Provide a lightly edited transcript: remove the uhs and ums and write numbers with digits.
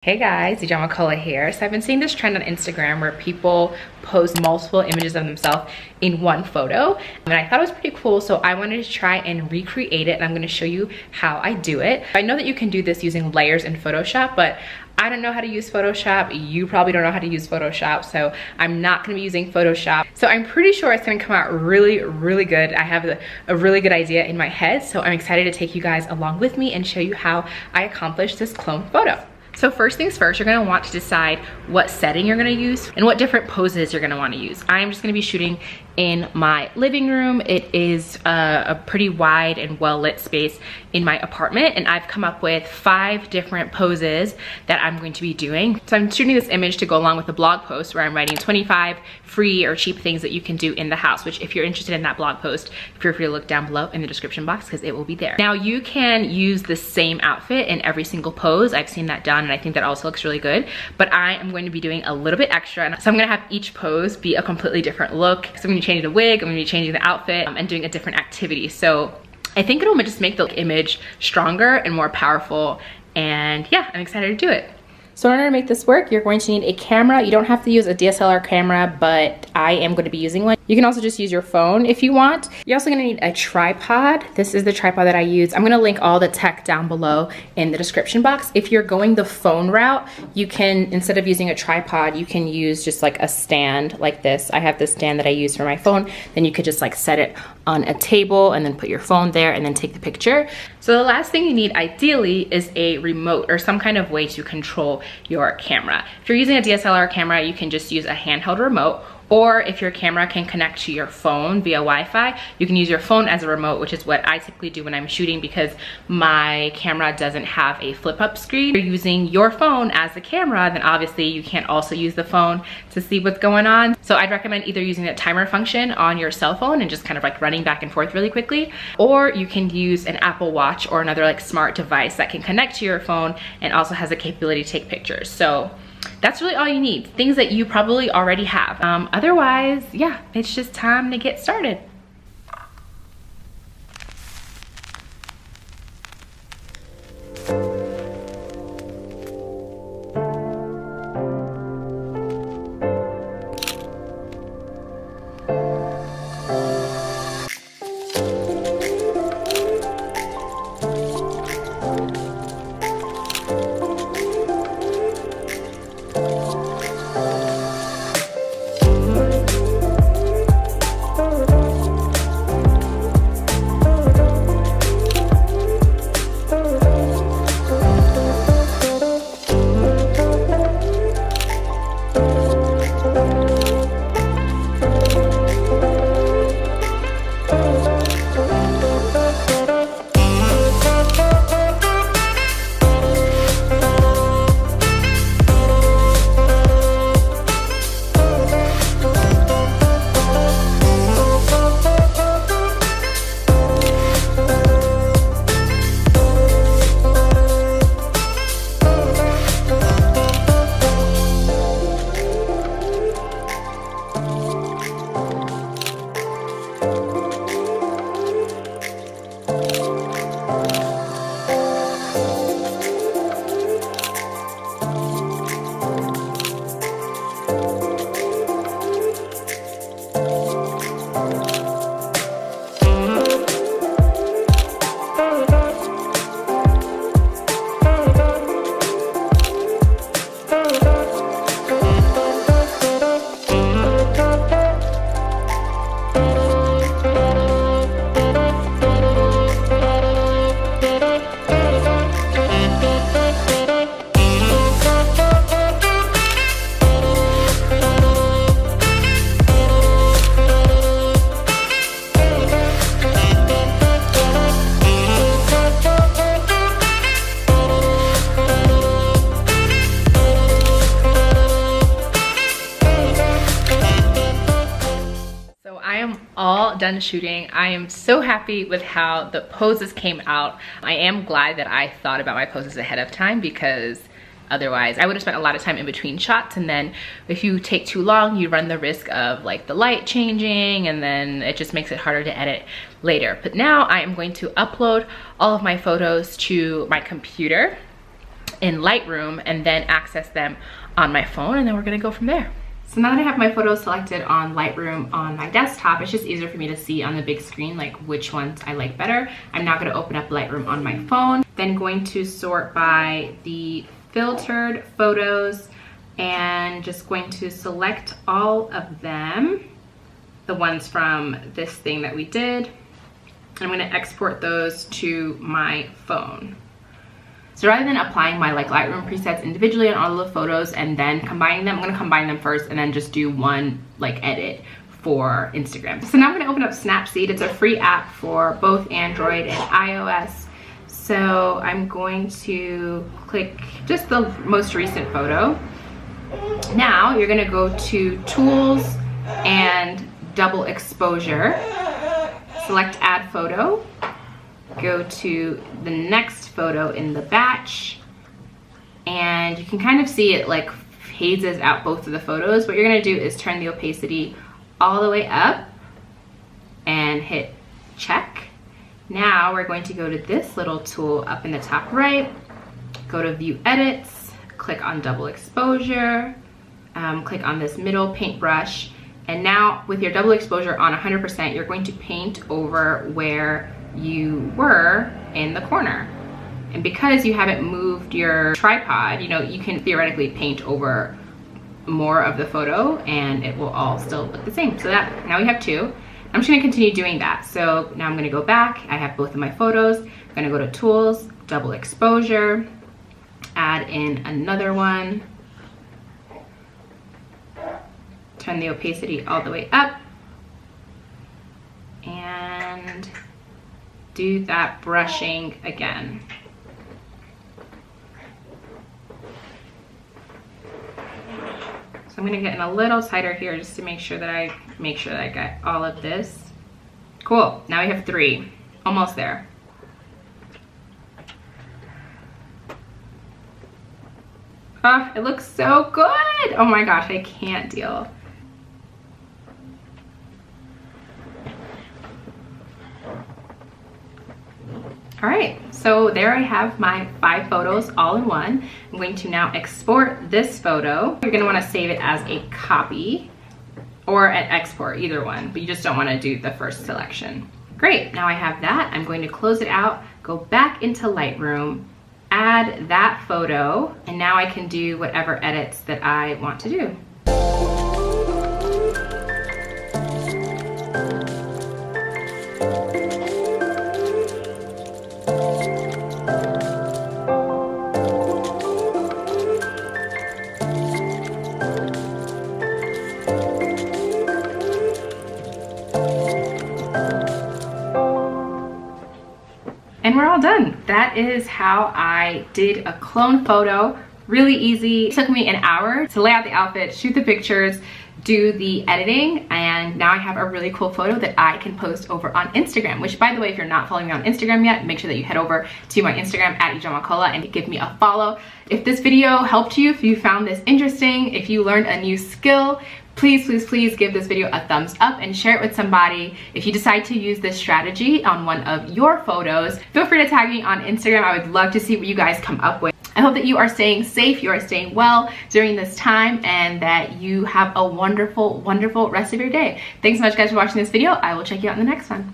Hey guys, Ijama Kola here. So I've been seeing this trend on Instagram where people post multiple images of themselves in one photo. And I thought it was pretty cool, so I wanted to try and recreate it, and I'm gonna show you how I do it. I know that you can do this using layers in Photoshop, but I don't know how to use Photoshop. You probably don't know how to use Photoshop, so I'm not gonna be using Photoshop. So I'm pretty sure it's gonna come out really, really good. I have a really good idea in my head, so I'm excited to take you guys along with me and show you how I accomplished this clone photo. So first things first, you're gonna want to decide what setting you're gonna use and what different poses you're gonna wanna use. I'm just gonna be shooting in my living room. It is a pretty wide and well-lit space in my apartment, and I've come up with 5 different poses that I'm going to be doing. So I'm shooting this image to go along with a blog post where I'm writing 25 free or cheap things that you can do in the house, which if you're interested in that blog post, feel free to look down below in the description box because it will be there. Now you can use the same outfit in every single pose. I've seen that done, and I think that also looks really good, but I am going to be doing a little bit extra. So I'm gonna have each pose be a completely different look. So I'm gonna be changing the wig, I'm gonna be changing the outfit, and doing a different activity. So I think it'll just make the image stronger and more powerful, and yeah, I'm excited to do it. So in order to make this work, you're going to need a camera. You don't have to use a DSLR camera, but I am going to be using one. You can also just use your phone if you want. You're also gonna need a tripod. This is the tripod that I use. I'm gonna link all the tech down below in the description box. If you're going the phone route, you can, instead of using a tripod, you can use just like a stand like this. I have this stand that I use for my phone. Then you could just like set it on a table and then put your phone there and then take the picture. So the last thing you need ideally is a remote or some kind of way to control your camera. If you're using a DSLR camera, you can just use a handheld remote, or if your camera can connect to your phone via Wi-Fi, you can use your phone as a remote, which is what I typically do when I'm shooting because my camera doesn't have a flip-up screen. If you're using your phone as the camera, then obviously you can't also use the phone to see what's going on. So I'd recommend either using the timer function on your cell phone and just kind of like running back and forth really quickly, or you can use an Apple Watch or another like smart device that can connect to your phone and also has the capability to take pictures. So that's really all you need, things that you probably already have. Otherwise, yeah, it's just time to get started. All done shooting. I am so happy with how the poses came out. I am glad that I thought about my poses ahead of time because otherwise I would have spent a lot of time in between shots, and then if you take too long you run the risk of like the light changing, and then it just makes it harder to edit later. But now I am going to upload all of my photos to my computer, in Lightroom and then access them on my phone, and then we're gonna go from there. So now that I have my photos selected on Lightroom on my desktop, it's just easier for me to see on the big screen like which ones I like better. I'm now gonna open up Lightroom on my phone, then going to sort by the filtered photos and just going to select all of them, the ones from this thing that we did. I'm gonna export those to my phone. So rather than applying my like Lightroom presets individually on all of the photos and then combining them, I'm gonna combine them first and then just do one like edit for Instagram. So now I'm gonna open up Snapseed. It's a free app for both Android and iOS. So I'm going to click just the most recent photo. Now you're gonna go to Tools and Double Exposure. Select Add Photo. Go to the next photo in the batch, and you can kind of see it like phases out both of the photos. What you're gonna do is turn the opacity all the way up and hit check. Now we're going to go to this little tool up in the top right, go to View Edits, click on Double Exposure, click on this middle paintbrush, and now with your double exposure on 100%, you're going to paint over where you were in the corner. And because you haven't moved your tripod, you know, you can theoretically paint over more of the photo and it will all still look the same. So that, now we have two. I'm just gonna continue doing that. So now I'm gonna go back. I have both of my photos. I'm gonna go to Tools, Double Exposure, add in another one, turn the opacity all the way up, and do that brushing again. So I'm gonna get in a little tighter here just to make sure that I got all of this. Cool, now we have three, almost there. Oh, it looks so good. Oh my gosh, I can't deal. All right, so there I have my 5 photos all in one. I'm going to now export this photo. You're gonna wanna save it as a copy or an export, either one, but you just don't wanna do the first selection. Great, now I have that. I'm going to close it out, go back into Lightroom, add that photo, and now I can do whatever edits that I want to do. And we're all done. That is how I did a clone photo. Really easy. It took me an hour to lay out the outfit, shoot the pictures, do the editing, and now I have a really cool photo that I can post over on Instagram, which, by the way, if you're not following me on Instagram yet, make sure that you head over to my Instagram at @ijamakola and give me a follow. If this video helped you, if you found this interesting, if you learned a new skill, please, please, please give this video a thumbs up and share it with somebody. If you decide to use this strategy on one of your photos, feel free to tag me on Instagram. I would love to see what you guys come up with. I hope that you are staying safe, you are staying well during this time, and that you have a wonderful, wonderful rest of your day. Thanks so much, guys, for watching this video. I will check you out in the next one.